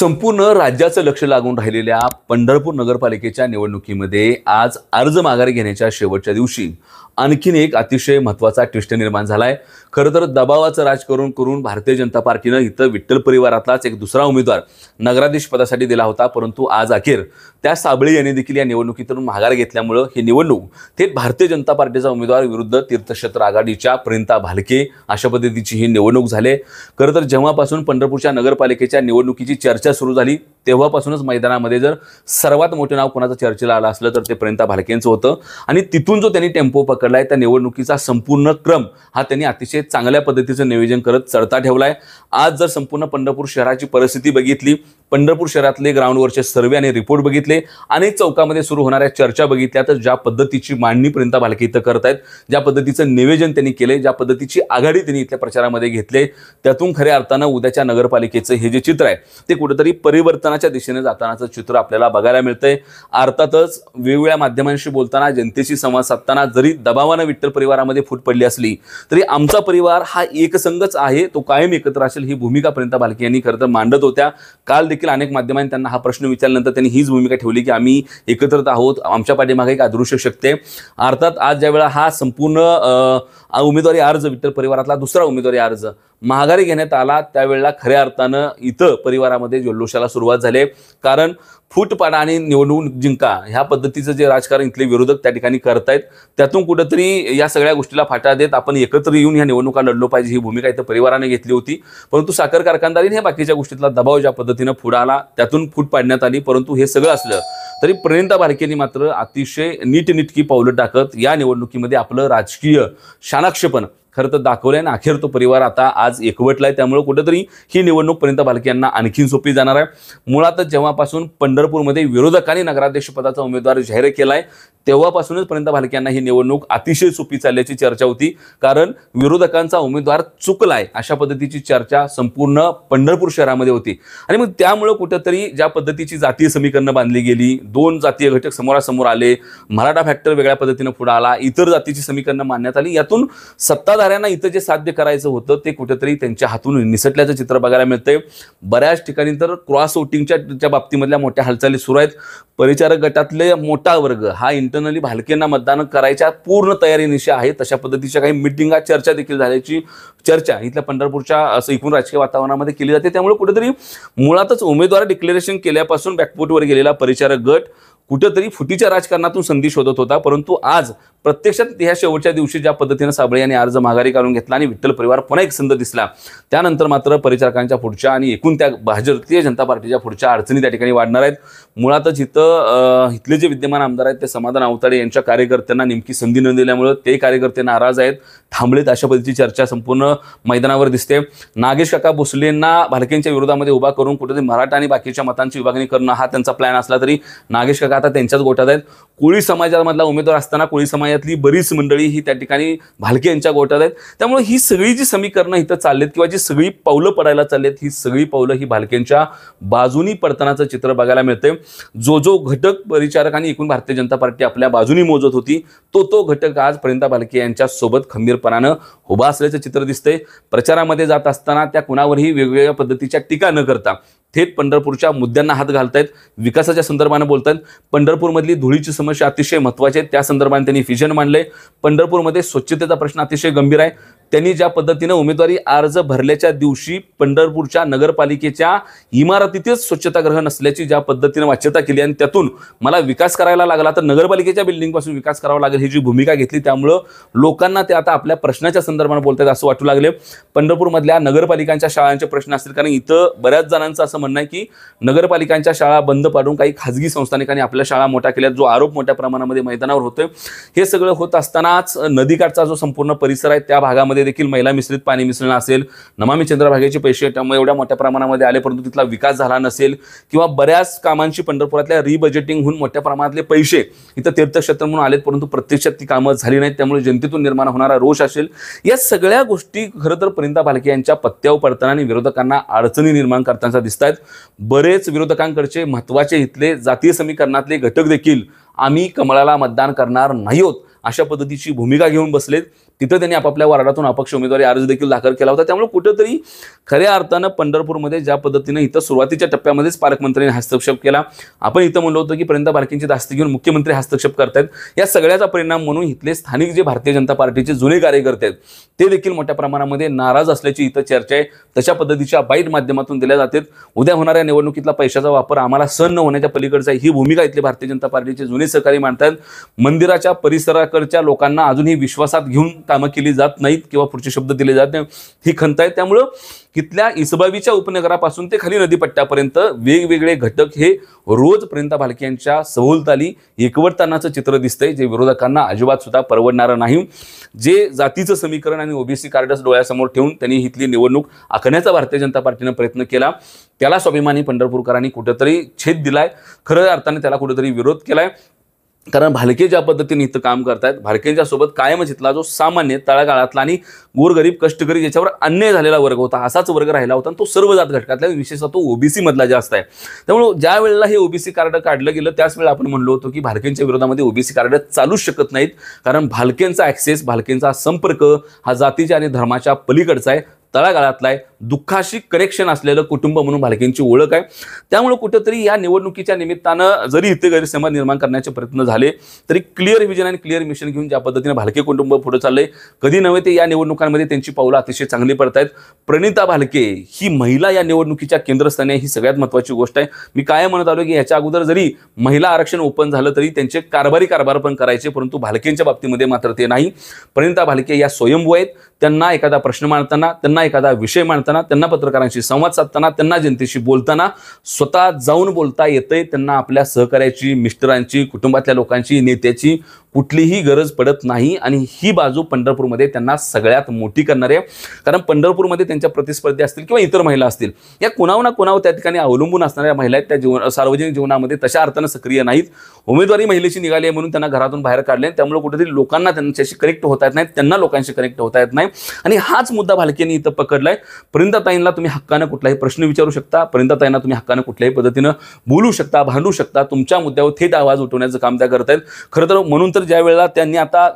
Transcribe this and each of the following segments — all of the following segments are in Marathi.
संपूर्ण राज्याचं लक्ष लागून राहिलेल्या पंढरपूर नगरपालिकेच्या निवडणुकीमध्ये आज अर्ज माघारी घेण्याच्या शेवटच्या दिवशी आणखीन एक अतिशय महत्त्वाचा ट्विस्ट निर्माण झालाय। खरं तर दबावाचं राजकारण करून भारतीय जनता पार्टीनं इथं विठ्ठल परिवारातलाच एक दुसरा उमेदवार नगराध्यक्ष पदासाठी दिला होता, परंतु आज अखेर त्या साबळे यांनी देखील या निवडणुकीतून माघार घेतल्यामुळे ही निवडणूक थेट भारतीय जनता पार्टीचा उमेदवार विरुद्ध तीर्थक्षेत्र आघाडीच्या प्रियंका भालके अशा पद्धतीची ही निवडणूक झाली। खरं तर जेव्हापासून पंढरपूरच्या नगरपालिकेच्या निवडणुकीची चर्चा सुरू झाली तेव्हापासूनच मैदानामध्ये जर सर्वात मोठे नाव कोणाचं चर्चेला आलं असलं तर ते प्रियंका भालकेंचं होतं आणि तिथून जो त्यांनी टेम्पो पकडलाय त्या निवडणुकीचा संपूर्ण क्रम हा त्यांनी अतिशय चांगल्या पद्धतीचं नियोजन करत चढता ठेवलाय। आज जर संपूर्ण पंढरपूर शहराची परिस्थिती बघितली, पंढरपूर शहरातले ग्राउंडवरचे सर्वे आणि रिपोर्ट बघितले, अनेक चौकामध्ये सुरू होणाऱ्या चर्चा बघितल्या तर ज्या पद्धतीची मांडणी प्रियंका भालके इथं करतायत, ज्या पद्धतीचं नियोजन त्यांनी केले, ज्या पद्धतीची आघाडी त्यांनी इथल्या प्रचारामध्ये घेतले, त्यातून खऱ्या अर्थानं उद्याच्या नगरपालिकेचं हे जे चित्र आहे ते कुठेतरी परिवर्तनाच्या दिशेने जातानाचं चित्र आपल्याला बघायला मिळतंय। अर्थातच वेगवेगळ्या माध्यमांशी बोलताना, जनतेशी संवाद साधताना जरी दबावानं विठ्ठल परिवारामध्ये फूट पडली असली तरी आमचा परिवार हा एकसंघच आहे, तो कायम एकत्र असेल ही भूमिका प्रियंका भालके यांनी खरं तर मांडत होत्या। काल देखील अनेक माध्यमांनी त्यांना हा प्रश्न विचारल्यानंतर त्यांनी हीच भूमिका ठेवली की आम्ही एकत्रित आहोत, आमच्या पाठीमागे एक अदृश्य शक्ती आहे। अर्थात आज ज्यावेळेला हा संपूर्ण उमेदवारी अर्ज विठ्ठल परिवारातला दुसरा उमेदवारी अर्ज माघारी घेण्यात आला त्यावेळेला खऱ्या अर्थानं इथं परिवारामध्ये जल्लोषाला सुरुवात झाली, कारण फूट पाडा आणि निवडणूक जिंका ह्या पद्धतीचं जे राजकारण इथले विरोधक त्या ठिकाणी करतायत त्यातून कुठेतरी या सगळ्या गोष्टीला फाटा देत आपण एकत्र येऊन ह्या निवडणुका लढलो पाहिजे ही भूमिका इथं परिवाराने घेतली होती। परंतु साखर कारखानदारीने ह्या बाकीच्या गोष्टीतला दबाव ज्या पद्धतीनं पुढे आला त्यातून फूट पाडण्यात आली, परंतु हे सगळं असलं तरी प्रियंका भालकेंनी मात्र अतिशय नीटनेटकी पावलं टाकत या निवडणुकीमध्ये आपलं राजकीय शाणाक्षपण खरं तर दाखवलंय आणि अखेर तो परिवार आता आज एकवटलाय, त्यामुळे कुठेतरी ही निवडणूक प्रियंका भालके यांना आणखीन सोपी जाणार आहे। मुळातच जेव्हापासून पंढरपूरमध्ये विरोधकांनी नगराध्यक्ष पदाचा उमेदवार जाहीर केलाय तेव्हापासूनच प्रियंका भालके यांना ही निवडणूक अतिशय सोपी चालल्याची चर्चा होती, कारण विरोधकांचा उमेदवार चुकलाय अशा पद्धतीची चर्चा संपूर्ण पंढरपूर शहरामध्ये होती। आणि मग त्यामुळे कुठेतरी ज्या पद्धतीची जातीय समीकरणं बांधली गेली, दोन जातीय घटक समोरासमोर आले, मराठा फॅक्टर वेगळ्या पद्धतीनं पुढे आला, इतर जातीची समीकरणं मांडण्यात आली, यातून सत्ताधाऱ्यांना इथं जे साध्य करायचं होतं ते कुठेतरी त्यांच्या हातून निसटल्याचं चित्र बघायला मिळतंय। बऱ्याच ठिकाणी तर क्रॉस वोटिंगच्या बाबतीमधल्या मोठ्या हालचाली सुरू आहेत। परिचारक गटातले मोठा वर्ग हा इंटरनली भालकेंना मतदान करायच्या पूर्ण तयारीनिशी आहे, तशा पद्धतीच्या काही मिटिंगा चर्चा देखील झाल्याची चर्चा इथल्या पंढरपूरच्या असं एकूण राजकीय वातावरणामध्ये केली जाते। त्यामुळे कुठेतरी मुळातच उमेदवार डिक्लेरेशन केल्यापासून बॅकफूटवर गेलेला परिचारक गट कुठेतरी फुटीच्या राजकारणातून संधी शोधत होता, परंतु आज प्रत्यक्षात ह्या शेवटच्या दिवशी ज्या पद्धतीने साबळे यांनी अर्ज माघारी काढून घेतला आणि विठ्ठल परिवार पुन्हा एक संध दिसला त्यानंतर मात्र परिचारकांच्या पुढच्या आणि एकूण त्या भारतीय जनता पार्टीच्या पुढच्या अडचणी त्या ठिकाणी वाढणार आहेत। मुळातच इथले जे विद्यमान आमदार आहेत ते समाधान आवताडे यांच्या कार्यकर्त्यांना नेमकी संधी न दिल्यामुळे ते कार्यकर्ते नाराज आहेत, थांबलेत अशा पद्धतीची चर्चा संपूर्ण मैदानावर दिसते। नागेश काका भोसलेंना भालकेंच्या विरोधामध्ये उभा करून कुठेतरी मराठा आणि बाकीच्या मतांची विभागणी करणं हा त्यांचा प्लॅन असला तरी नागेश काका आता त्यांच्याच गोटात आहेत। कोळी समाजामधला उमेदवार असताना कोळी समाजातली बरीच मंडळी ही त्या ठिकाणी भालके यांच्या गोटात आहेत, त्यामुळे ही सगळी जी समीकरणं इथं चाललेत किंवा जी सगळी पावलं पडायला चाललेत ही सगळी पावलं ही भालकेंच्या बाजूनी पडतानाचं चित्र बघायला मिळतंय। जो घटक परिचारक आणि एकूण भारतीय जनता पार्टी आपल्या बाजूनी मोजत होती तो घटक आज प्रियंका भालके यांच्या सोबत खंबीरपणानं उभा असल्याचं चित्र दिसतंय। प्रचारामध्ये जात असताना त्या कुणावरही वेगवेगळ्या पद्धतीच्या टीका न करता थेट पंढरपूरच्या मुद्द्यांना हात घालतायत, विकासाच्या संदर्भाने बोलतात। पंढरपूरमधली धुळीची समस्या अतिशय महत्त्वाची आहे, त्या संदर्भाने त्यांनी विजन मांडले। पंढरपूरमध्ये स्वच्छतेचा प्रश्न अतिशय गंभीर आहे, त्यांनी ज्या पद्धतीने उमेदवारी अर्ज भरल्याच्या दिवशी पंढरपूरच्या नगरपालिकेच्या इमारतीतच स्वच्छतागृह नसल्याची ज्या पद्धतीने वाच्यता केली आणि त्यातून मला विकास करायला लागला तर नगरपालिकेच्या बिल्डिंगपासून विकास करावा लागेल ही जी भूमिका घेतली त्यामुळं लोकांना ते आता आपल्या प्रश्नाच्या संदर्भाने बोलतात असं वाटू लागले। पंढरपूरमधल्या नगरपालिकांच्या शाळांचे प्रश्न असतील, कारण इथं बऱ्याच जणांचं असं म्हणणं आहे की नगरपालिकांच्या शाळा बंद पाडून काही खाजगी संस्थानिकांनी आपल्या शाळा मोठ्या केल्यात, जो आरोप मोठ्या प्रमाणामध्ये मैदानावर होतोय। हे सगळं होत असतानाच नदीकाठचा जो संपूर्ण परिसर आहे त्या भागामध्ये देखील महिला मिश्रित पाणी मिसळणं असेल, नमामि चंद्रभागेचे पैसे त्यामुळे एवढ्या मोठ्या प्रमाणामध्ये आले परंतु तिथला विकास झाला नसेल, किंवा बऱ्याच कामांची पंढरपुरातल्या रिबजेटिंग होऊन मोठ्या प्रमाणातले पैसे इथं तीर्थक्षेत्र म्हणून आलेत परंतु प्रत्यक्षात ती कामं झाली नाहीत, त्यामुळे जनतेतून निर्माण होणारा रोष असेल, या सगळ्या गोष्टी खरं तर प्रियंका भालके यांच्या पत्त्यावर पडताना आणि विरोधकांना अडचणी निर्माण करताना दिसत आहेत। बरेच विरोधकांकडचे महत्त्वाचे इथले जातीय समीकरणातले घटक देखील आम्ही कमळाला मतदान करणार नाही आहोत अशा पद्धतीची भूमिका घेऊन बसलेत। तिथं त्यांनी आपापल्या वार्डातून अपक्ष उमेदवारी अर्ज देखील दाखल केला होता. त्यामुळे कुठेतरी खऱ्या अर्थानं पंढरपूरमध्ये ज्या पद्धतीनं इथं सुरुवातीच्या टप्प्यामध्येच पालकमंत्र्यांनी हस्तक्षेप केला, आपण इथं म्हणलो होतो की प्रियंका भालकेंची दास्ती घेऊन मुख्यमंत्री हस्तक्षेप करतायत, या सगळ्याचा परिणाम म्हणून इथले स्थानिक जे भारतीय जनता पार्टीचे जुने कार्यकर्ते आहेत ते देखील मोठ्या प्रमाणामध्ये नाराज असल्याची इथं चर्चा आहे. तशा पद्धतीच्या बाईट माध्यमातून दिल्या जातात. उद्या होणाऱ्या निवडणुकीतला पैशाचा वापर आम्हाला सहन न होण्याच्या पलीकडचा ही भूमिका इथली भारतीय जनता पार्टीचे जुने सहकारी मांडतात. मंदिराच्या परिसराकडच्या लोकांना अजूनही विश्वासात घेऊन कामं केली जात नाहीत किंवा पुढचे शब्द दिले जात नाहीत, ही खंत आहे. त्यामुळं इथल्या इसबावीच्या उपनगरापासून ते खाली नदीपट्ट्यापर्यंत वेगवेगळे घटक हे रोज प्रियंका भालके यांच्या सभोवताली एकवटतानाचं चित्र दिसतंय, जे विरोधकांना अजिबात सुद्धा परवडणारं नाही. जे जातीचं समीकरण आणि ओबीसी कार्डच डोळ्यासमोर ठेवून त्यांनी इथली निवडणूक आखण्याचा भारतीय जनता पार्टीनं प्रयत्न केला, त्याला स्वाभिमानी पंढरपूरकरांनी कुठेतरी छेद दिलाय, खऱ्या अर्थाने त्याला कुठेतरी विरोध केलाय. कारण भालके ज्या पद्धतीने इथं काम करतायत, भालकेंच्या सोबत कायमच इथला जो सामान्य तळागाळातला आणि गोरगरीब कष्टकरी ज्याच्यावर अन्याय झालेला वर्ग होता असाच वर्ग राहिला होता, तो सर्व जात घटकातल्या विशेषतः तो ओबीसी मधला जास्त आहे. त्यामुळे ज्या वेळेला हे ओबीसी कार्ड काढलं गेलं त्याच वेळेला आपण म्हणलो होतो की भालकेंच्या विरोधामध्ये ओबीसी कार्ड चालूच शकत नाहीत, कारण भालकेंचा ऍक्सेस, भालकेंचा संपर्क हा जातीच्या आणि धर्माच्या पलीकडचा आहे, तळागाळातला आहे, दुःखाशी कनेक्शन असलेलं कुटुंब म्हणून भालकेंची ओळख आहे. त्यामुळे कुठेतरी या निवडणुकीच्या निमित्तानं जरी इथे गैरसमज निर्माण करण्याचे प्रयत्न झाले तरी क्लिअर विजन आणि क्लिअर मिशन घेऊन ज्या पद्धतीने भालके कुटुंब पुढे चाललंय, कधी नव्हे ते या निवडणुकांमध्ये त्यांची पावलं अतिशय चांगली पडत आहेत. प्रणिता भालके ही महिला या निवडणुकीच्या केंद्रस्थानी ही सगळ्यात महत्त्वाची गोष्ट आहे. मी काय म्हणत आलो की ह्याच्या अगोदर जरी महिला आरक्षण ओपन झालं तरी त्यांचे कारभार पण करायचे, परंतु भालकेंच्या बाबतीमध्ये मात्र ते नाही. प्रणिता भालके या स्वयंभू आहेत. त्यांना एखादा प्रश्न मांडताना, त्यांना एखादा विषय मांडताना, त्यांना पत्रकारांशी संवाद साधताना, त्यांना जनतेशी बोलताना स्वतः जाऊन बोलता येतंय. त्यांना आपल्या सहकार्याची, मिस्टरांची, कुटुंबातल्या लोकांची, नेत्याची कुठलीही गरज पडत नाही आणि ही बाजू पंढरपूरमध्ये त्यांना सगळ्यात मोठी करणार आहे. कारण पंढरपूरमध्ये त्यांच्या प्रतिस्पर्धी असतील किंवा इतर महिला असतील, या कुणावर ना कुणावर त्या ठिकाणी अवलंबून असणाऱ्या महिला आहेत, त्या सार्वजनिक जीवनामध्ये तशा अर्थानं सक्रिय नाहीत. उमेदवारी महिलेची निघाली आहे म्हणून त्यांना घरातून बाहेर काढले, त्यामुळे कुठेतरी लोकांना त्यांच्याशी कनेक्ट होता येत नाही, त्यांना लोकांशी कनेक्ट होता येत नाही. आणि हाच मुद्दा भालकेंनी इथं पकडलाय. प्रियंकाताईंना तुम्ही हक्कानं कुठलाही प्रश्न विचारू शकता, प्रियंकाताईंना तुम्ही हक्कानं कुठल्याही पद्धतीनं बोलू शकता, भांडू शकता, तुमच्या मुद्द्यावर थेट आवाज उठवण्याचं काम त्या करतायत. खरं तर म्हणून ज्या वेळेला त्यांनी आता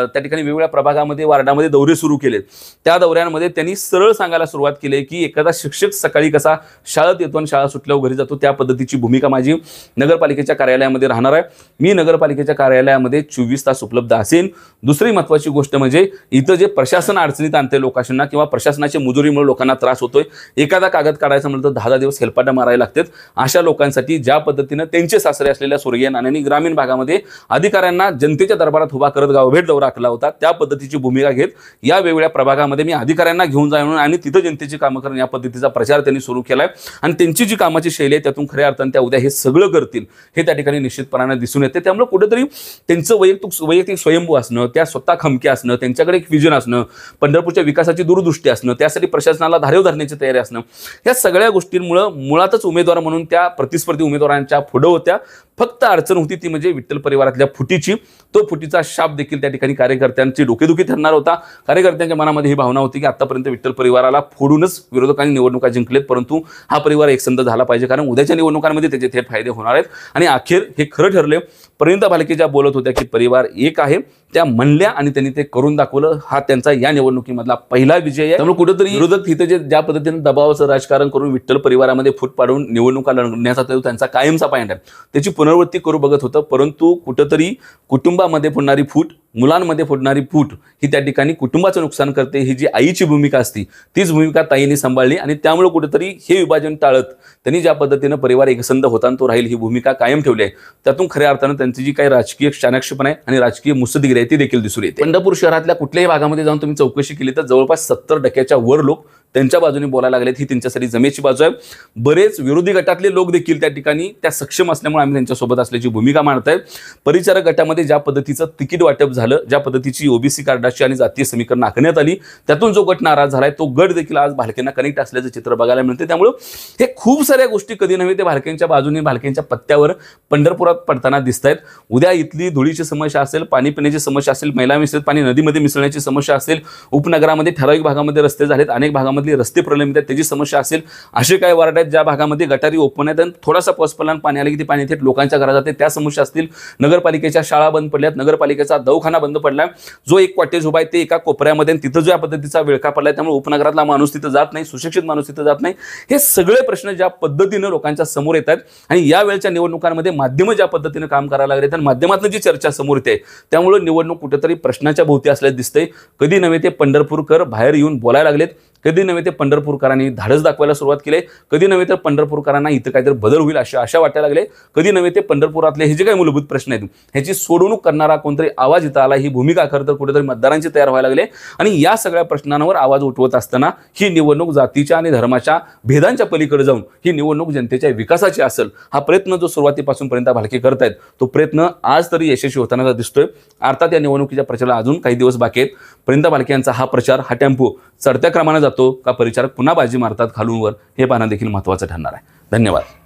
त्या ठिकाणी वेगवेगळ्या प्रभागामध्ये, वार्डामध्ये दौरे सुरू केलेत, त्या दौऱ्यांमध्ये त्यांनी सरळ सांगायला सुरुवात केली की एखादा शिक्षक सकाळी कसा शाळेत येतो आणि शाळा सुटल्यावर घरी जातो, त्या पद्धतीची भूमिका माझी नगरपालिकेच्या कार्यालयामध्ये राहणार आहे. मी नगरपालिकेच्या कार्यालयामध्ये 24 तास उपलब्ध असेन. दुसरी महत्त्वाची गोष्ट म्हणजे इथं जे प्रशासन अडचणीत आणते लोकांना किंवा प्रशासनाच्या मुजुरीमुळे लोकांना त्रास होतोय, एखादा कागद काढायचा म्हटलं तर 10 दिवस हेलपाटा मारायला लागतात, अशा लोकांसाठी ज्या पद्धतीनं त्यांचे सासरे असलेल्या स्वर्गीय नानांनी ग्रामीण भागामध्ये अधिकाऱ्यांना जनतेच्या दरबारात उभा करत गावभेट दौरा आखला होता, त्या पद्धतीची भूमिका घेत या वेगवेगळ्या प्रभागामध्ये मी अधिकाऱ्यांना घेऊन जाऊन आणि तिथं जनतेची कामं करून या पद्धतीचा प्रचार त्यांनी सुरू केलाय. आणि त्यांची जी कामाची शैली आहे त्यातून खऱ्या अर्थाने त्या उद्या हे सगळं करतील हे त्या ठिकाणी निश्चितपणाने दिसून येते. त्यामुळे कुठेतरी त्यांचं वैयक्तिक स्वयंभू असणं, त्या स्वतः खमके असणं, त्यांच्याकडे एक विजन असणं, पंढरपूरच्या विकासाची दूरदृष्टी असणं, त्यासाठी प्रशासनाला धारेव धरण्याची तयारी असणं, या सगळ्या गोष्टींमुळे मुळातच उमेदवार म्हणून त्या प्रतिस्पर्धी उमेदवारांच्या पुढे होत्या. फक्त अडचण होती ती म्हणजे विठ्ठल परिवारातल्या फुटीची. तो फुटीचा शाप देखील त्या ठिकाणी कार्यकर्त्यांची डोकेदुखी ठरणार होता. कार्यकर्त्यांच्या मनामध्ये ही भावना होती की आतापर्यंत विठ्ठल परिवाराला फोडूनच विरोधकांनी निवडणुका जिंकलेत, परंतु हा परिवार एकसंध झाला पाहिजे, कारण उद्याच्या निवडणुकांमध्ये त्याचे थेट फायदे होणार आहेत. आणि अखेर हे खरं ठरले. प्रियंका भालके ज्या बोलत होत्या की परिवार एक आहे, त्या म्हणल्या आणि त्यांनी ते करून दाखवलं. हा त्यांचा या निवडणुकीमधला पहिला विजय आहे. त्यामुळे कुठेतरी विरोधक इथे ज्या पद्धतीने दबावाचं राजकारण करून विठ्ठल परिवारामध्ये फूट पाडून निवडणुका लढण्याचा त्यांचा कायमचा पॉईंट आहे, त्याची पुनरावृत्ती करू बघत होतं. परंतु कुठेतरी कुटुंबामध्ये फोडणारी फूट, मुलांमध्ये फोडणारी फूट ही त्या ठिकाणी कुटुंबाचं नुकसान करते. ही जी आईची भूमिका असती तीच भूमिका ताईंनी सांभाळली आणि त्यामुळे कुठेतरी हे विभाजन टाळत त्यांनी ज्या पद्धतीनं परिवार एकसंध होता तो राहील ही भूमिका कायम ठेवली आहे. त्यातून खऱ्या अर्थानं त्यांची जी काही राजकीय चाणक्षपणा आहे आणि राजकीय मुत्सद्देगिरी आहे ती देखील दिसून येते. पंढरपूर शहरातल्या कुठल्याही भागामध्ये जाऊन तुम्ही चौकशी केली तर जवळपास 70% वर लोक त्यांच्या बाजूने बोलायला लागलेत. ही त्यांच्यासाठी जमेची बाजू आहे. बरेच विरोधी गटातले लोक देखील त्या ठिकाणी त्या सक्षम असल्यामुळे आम्ही त्यांच्यासोबत असल्याची भूमिका मांडतायत. परिचारक गटामध्ये ज्या पद्धतीचं तिकीट वाटप झालं, ज्या पद्धतीची ओबीसी कार्डाची आणि जातीय समीकरण आखण्यात आली, त्यातून जो गट नाराज झालाय तो गट देखील आज भालकेंना कनेक्ट असल्याचं चित्र बघायला मिळते. त्यामुळे हे खूप साऱ्या गोष्टी कधी नव्हे ते भालकेंच्या बाजूने, भालकेंच्या पत्त्यावर पंढरपुरात पडताना दिसत आहेत. उद्या इथली धुळीची समस्या असेल, पाणी पिण्याची समस्या असेल, मैला मिश्रित पाणी नदीमध्ये मिसळण्याची समस्या असेल, उपनगरामध्ये ठराविक भागामध्ये रस्ते झालेत, अनेक भागामध्ये भागामधली रस्ते प्रलंबित आहेत त्याची समस्या असेल, असे काही वार्ड आहेत ज्या भागामध्ये गटारी ओपन आहेत आणि थोडासा पाऊस पडला आणि पाणी आले की ते पाणी थेट लोकांच्या घरात जाते, त्या समस्या असतील. नगरपालिकेच्या शाळा बंद पडल्यात, नगरपालिकेचा दवाखाना बंद पडलाय, जो एक कॉटेज उभा आहे ते एका कोपऱ्यामध्ये, तिथं जो या पद्धतीचा विळखा पडलाय त्यामुळे उपनगरातला माणूस तिथं जात नाही, सुशिक्षित माणूस तिथं जात नाही. हे सगळे प्रश्न ज्या पद्धतीनं लोकांच्या समोर येत आहेत आणि या वेळच्या निवडणुकांमध्ये माध्यम ज्या पद्धतीनं काम करायला लागले आणि माध्यमातून जी चर्चा समोर येते त्यामुळे निवडणूक कुठेतरी प्रश्नाच्या भोवती असल्याचं दिसतंय. कधी नव्हे ते पंढरपूरकर बाहेर येऊन बोलायला लागलेत, कधी नव्हे ते पंढरपूरकरांनी धाडस दाखवायला सुरुवात केली, कधी नव्हे तर पंढरपूरकरांना इथं काहीतरी बदल होईल अशी आशा वाटायला लागले, कधी नव्हे ते पंढरपुरातले हे जे काही मूलभूत प्रश्न आहेत ह्याची सोडवणूक करणारा कोणतरी आवाज इथं आला. ही भूमिका खरं तर कुठेतरी मतदारांची तयार व्हायला लागले आणि या सगळ्या प्रश्नांवर आवाज उठवत असताना ही निवडणूक जातीच्या आणि धर्माच्या भेदांच्या पलीकडे जाऊन ही निवडणूक जनतेच्या विकासाची असेल, हा प्रयत्न जो सुरुवातीपासून पर्यंत भालके करतायत तो प्रयत्न आज तरी यशस्वी होताना दिसतोय. अर्थात या निवडणुकीच्या प्रचाराला अजून काही दिवस बाकी आहेत. पर्यंत भालके यांचा हा प्रचार, हा टेम्पो चढत्या क्रमाने जातो का परिचारक पुन्हा बाजी मारतात खालूनवर, हे पाहणं देखील महत्त्वाचं ठरणार आहे. धन्यवाद.